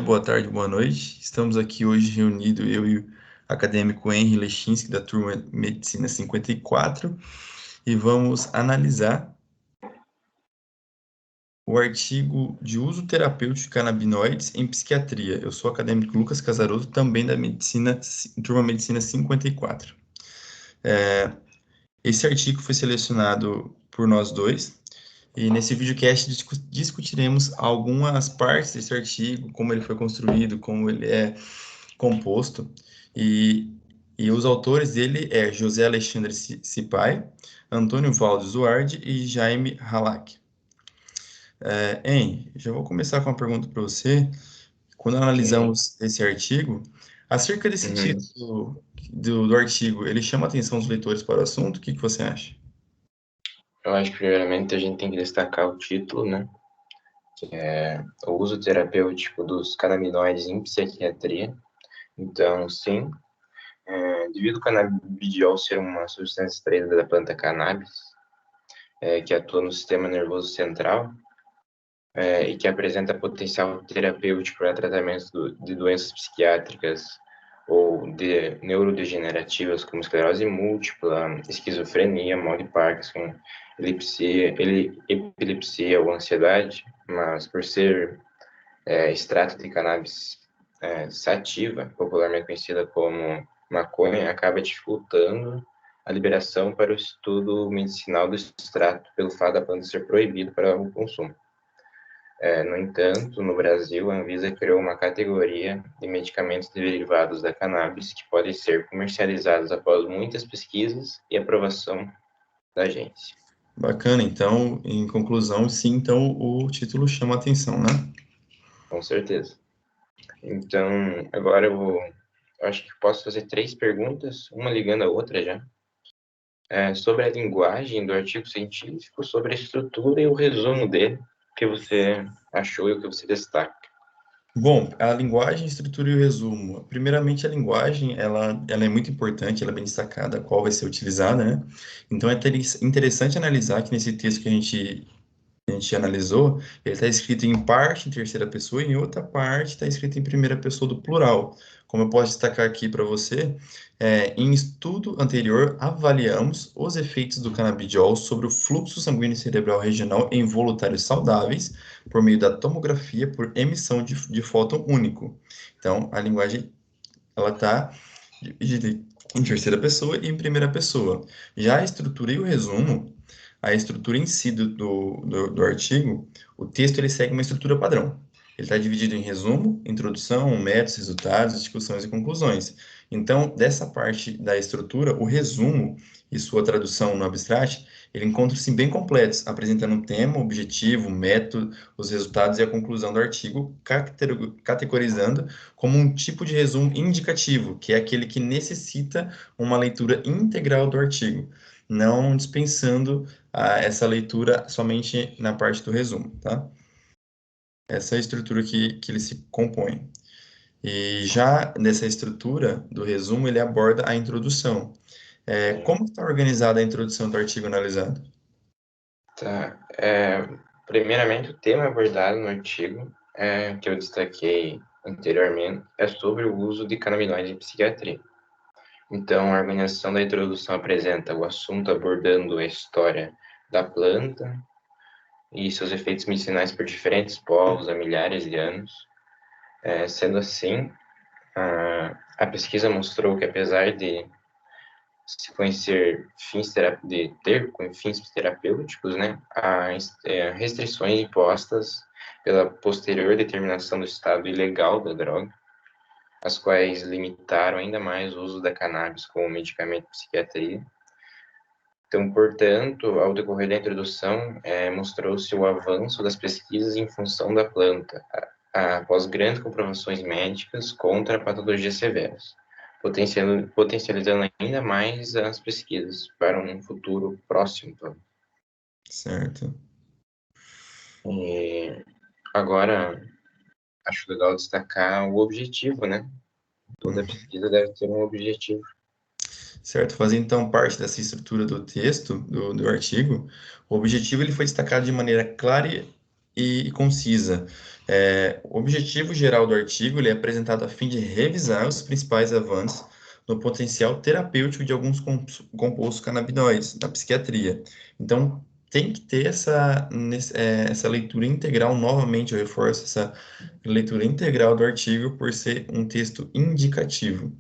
Boa tarde, boa noite. Estamos aqui hoje reunidos, eu e o acadêmico Henry Lechinski, da turma Medicina 54, e vamos analisar o artigo de uso terapêutico de canabinoides em psiquiatria. Eu sou o acadêmico Lucas Casaroto, também da turma Medicina 54. Esse artigo foi selecionado por nós dois, e nesse videocast discutiremos algumas partes desse artigo, como ele foi construído, como ele é composto, e, e os autores dele é José Alexandre Sipai, Antônio Valdo Zuardi e Jaime Halak. Já vou começar com uma pergunta para você. Quando Ok. analisamos esse artigo, acerca desse Uhum. título do artigo, ele chama a atenção dos leitores para o assunto? O que você acha? Eu acho que primeiramente a gente tem que destacar o título, né? O uso terapêutico dos canabinoides em psiquiatria. Então, sim, devido ao canabidiol ser uma substância extraída da planta cannabis, que atua no sistema nervoso central, e que apresenta potencial terapêutico para tratamento de doenças psiquiátricas ou de neurodegenerativas como esclerose múltipla, esquizofrenia, mal de Parkinson, epilepsia ou ansiedade, mas por ser extrato de cannabis sativa, popularmente conhecida como maconha, acaba dificultando a liberação para o estudo medicinal do extrato pelo fato da planta ser proibido para o consumo. No entanto, no Brasil, a Anvisa criou uma categoria de medicamentos derivados da cannabis que podem ser comercializados após muitas pesquisas e aprovação da agência. Bacana, então, em conclusão, sim, então o título chama a atenção, né? Com certeza. Então, agora eu acho que posso fazer 3 perguntas, uma ligando a outra já. Sobre a linguagem do artigo científico, sobre a estrutura e o resumo dele, o que você achou e o que você destaca. Bom, a linguagem, estrutura e o resumo. Primeiramente, a linguagem, ela é muito importante, ela é bem destacada, qual vai ser utilizada, né? Então, é interessante analisar que nesse texto que a gente analisou, ele está escrito em parte em terceira pessoa e em outra parte está escrito em primeira pessoa do plural. Como eu posso destacar aqui para você, em estudo anterior, avaliamos os efeitos do canabidiol sobre o fluxo sanguíneo cerebral regional em voluntários saudáveis por meio da tomografia por emissão de fóton único. Então, a linguagem, ela está dividida em terceira pessoa e em primeira pessoa. Já a estrutura e o resumo, a estrutura em si do artigo, o texto ele segue uma estrutura padrão. Ele está dividido em resumo, introdução, métodos, resultados, discussões e conclusões. Então, dessa parte da estrutura, o resumo e sua tradução no abstract, ele encontra-se bem completos, apresentando um tema, objetivo, método, os resultados e a conclusão do artigo, categorizando como um tipo de resumo indicativo, que é aquele que necessita uma leitura integral do artigo, não dispensando essa leitura somente na parte do resumo, tá? Essa é a estrutura que ele se compõe. E já nessa estrutura do resumo, ele aborda a introdução. Como está organizada a introdução do artigo analisado? Tá. Primeiramente, o tema abordado no artigo, que eu destaquei anteriormente, é sobre o uso de canabinoides em psiquiatria. Então, a organização da introdução apresenta o assunto abordando a história da planta e seus efeitos medicinais por diferentes povos há milhares de anos. Sendo assim, a pesquisa mostrou que, apesar de se conhecer de ter fins terapêuticos, né, há restrições impostas pela posterior determinação do estado ilegal da droga, as quais limitaram ainda mais o uso da cannabis como medicamento de psiquiatria. Então, portanto, ao decorrer da introdução, mostrou-se o avanço das pesquisas em função da planta, após grandes comprovações médicas contra patologias severas, potencializando ainda mais as pesquisas para um futuro próximo. Certo. E agora, acho legal destacar o objetivo, né? Toda pesquisa deve ter um objetivo. Certo, fazendo então parte dessa estrutura do texto, do artigo, o objetivo ele foi destacado de maneira clara e concisa. O objetivo geral do artigo ele é apresentado a fim de revisar os principais avanços no potencial terapêutico de alguns compostos canabinoides na psiquiatria. Então, tem que ter essa leitura integral, novamente, eu reforço essa leitura integral do artigo por ser um texto indicativo.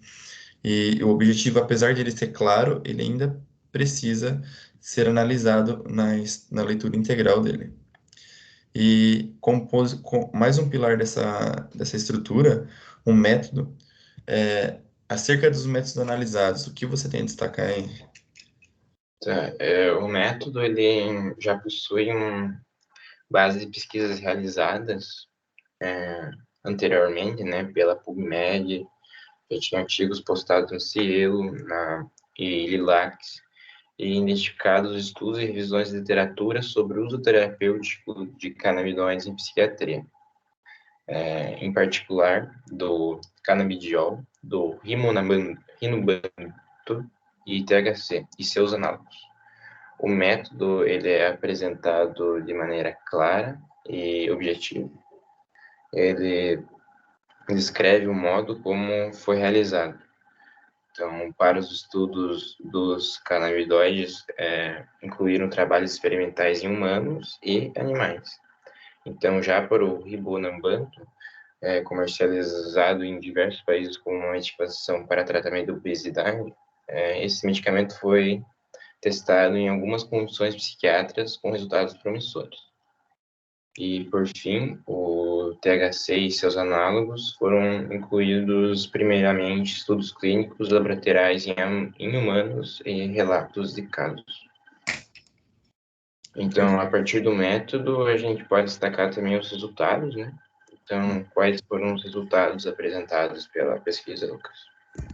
E o objetivo, apesar de ele ser claro, ele ainda precisa ser analisado na leitura integral dele. E mais um pilar dessa estrutura, um método, acerca dos métodos analisados, o que você tem a destacar aí? Tá, o método ele já possui uma base de pesquisas realizadas anteriormente, né, pela PubMed, já tinha artigos postados no Cielo, e Lilacs, e identificados estudos e revisões de literatura sobre o uso terapêutico de canabinoides em psiquiatria, em particular do canabidiol, do rimonabantol e THC e seus análogos. O método ele é apresentado de maneira clara e objetiva. Ele descreve o modo como foi realizado. Então, para os estudos dos canabinoides, incluíram trabalhos experimentais em humanos e animais. Então, já para o ribonambanto, comercializado em diversos países como uma medicação para tratamento de obesidade, esse medicamento foi testado em algumas condições psiquiátricas com resultados promissores. E, por fim, o THC e seus análogos foram incluídos primeiramente estudos clínicos laboratoriais em humanos e relatos de casos. Então, a partir do método, a gente pode destacar também os resultados, né? Então, quais foram os resultados apresentados pela pesquisa, Lucas?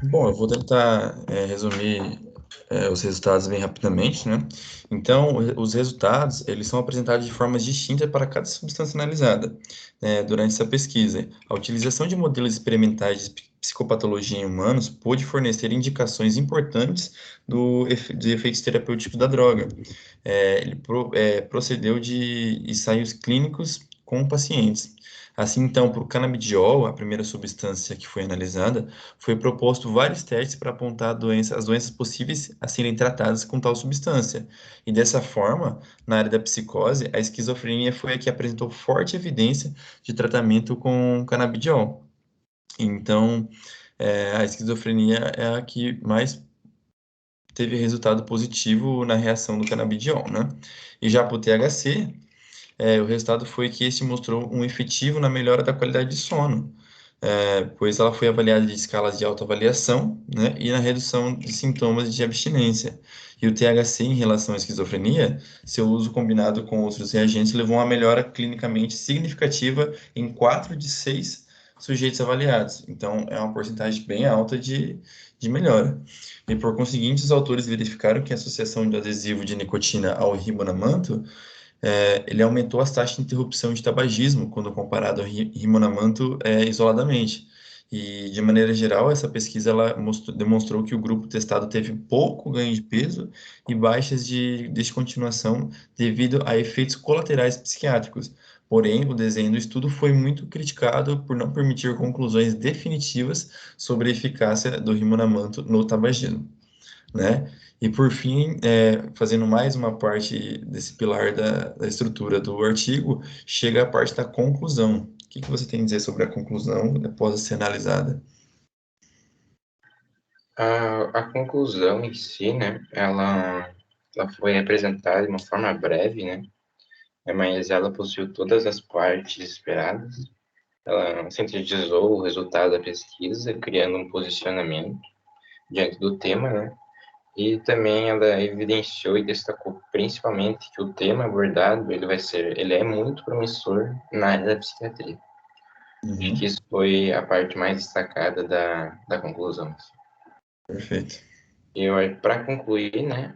Bom, eu vou tentar resumir os resultados bem rapidamente, né? Então, os resultados, eles são apresentados de formas distintas para cada substância analisada, né, durante essa pesquisa. A utilização de modelos experimentais de psicopatologia em humanos pôde fornecer indicações importantes de efeitos terapêuticos da droga. Ele procedeu de ensaios clínicos com pacientes. Assim, então, para o canabidiol, a primeira substância que foi analisada, foi proposto vários testes para apontar as doenças possíveis a serem tratadas com tal substância. E dessa forma, na área da psicose, a esquizofrenia foi a que apresentou forte evidência de tratamento com canabidiol. Então, a esquizofrenia é a que mais teve resultado positivo na reação do canabidiol, né? E já para o THC, o resultado foi que este mostrou um efetivo na melhora da qualidade de sono, pois ela foi avaliada de escalas de autoavaliação, né, e na redução de sintomas de abstinência. E o THC, em relação à esquizofrenia, seu uso combinado com outros reagentes levou a uma melhora clinicamente significativa em 4 de 6 sujeitos avaliados. Então, é uma porcentagem bem alta de melhora. E, por conseguinte, os autores verificaram que a associação de adesivo de nicotina ao ribonamanto ele aumentou as taxas de interrupção de tabagismo quando comparado ao rimonamanto isoladamente. E, de maneira geral, essa pesquisa ela demonstrou que o grupo testado teve pouco ganho de peso e baixas de descontinuação devido a efeitos colaterais psiquiátricos. Porém, o desenho do estudo foi muito criticado por não permitir conclusões definitivas sobre a eficácia do rimonamanto no tabagismo, né? E por fim, fazendo mais uma parte desse pilar da estrutura do artigo, chega a parte da conclusão. O que você tem a dizer sobre a conclusão após ser analisada? A conclusão em si, né, ela foi apresentada de uma forma breve, né, mas ela possuiu todas as partes esperadas. Ela sintetizou o resultado da pesquisa, criando um posicionamento diante do tema, né, e também ela evidenciou e destacou principalmente que o tema abordado, ele é muito promissor na área da psiquiatria. Acho que Uhum, isso foi a parte mais destacada da conclusão. perfeito. E para concluir, né,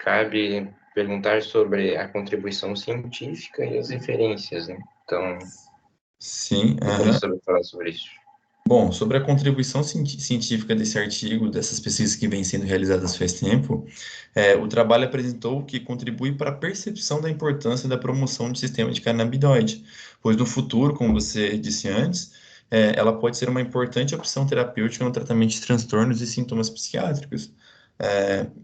cabe perguntar sobre a contribuição científica e as referências, né? Então, Sim, o que você aham. sabe falar sobre isso? Bom, sobre a contribuição científica desse artigo, dessas pesquisas que vêm sendo realizadas faz tempo, o trabalho apresentou que contribui para a percepção da importância da promoção do sistema de canabinoide, pois no futuro, como você disse antes, ela pode ser uma importante opção terapêutica no tratamento de transtornos e sintomas psiquiátricos.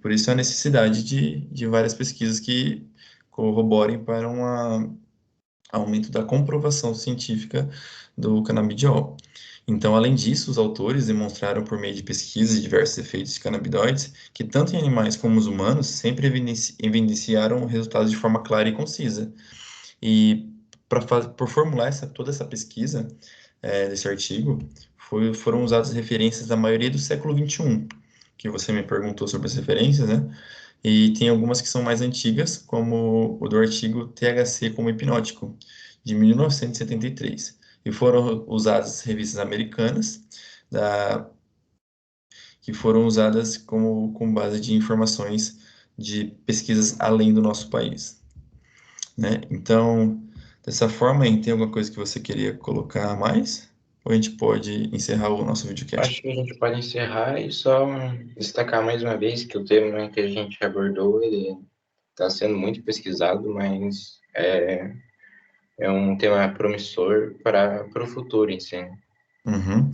Por isso a necessidade de várias pesquisas que corroborem para um aumento da comprovação científica do canabidiol. Então, além disso, os autores demonstraram por meio de pesquisas diversos efeitos de canabinoides que, tanto em animais como os humanos, sempre evidenciaram resultados de forma clara e concisa. E por formular toda essa pesquisa desse artigo, foram usadas referências da maioria do século XXI, que você me perguntou sobre as referências, né? E tem algumas que são mais antigas, como o do artigo THC como hipnótico, de 1973. E foram usadas revistas americanas, da, que foram usadas com base de informações de pesquisas além do nosso país, né? Então, dessa forma, aí, tem alguma coisa que você queria colocar a mais? Ou a gente pode encerrar o nosso videocast? Acho que a gente pode encerrar e só destacar mais uma vez que o tema que a gente abordou, ele está sendo muito pesquisado, mas é um tema promissor para o futuro em si. Uhum.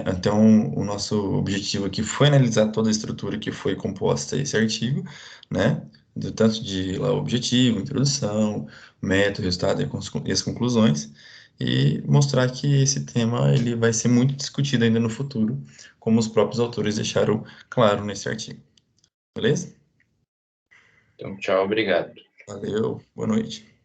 Então, o nosso objetivo aqui foi analisar toda a estrutura que foi composta esse artigo, né? Do tanto de lá, o objetivo, introdução, método, resultado e as conclusões, e mostrar que esse tema ele vai ser muito discutido ainda no futuro, como os próprios autores deixaram claro nesse artigo. Beleza? Então, tchau, obrigado. Valeu, boa noite.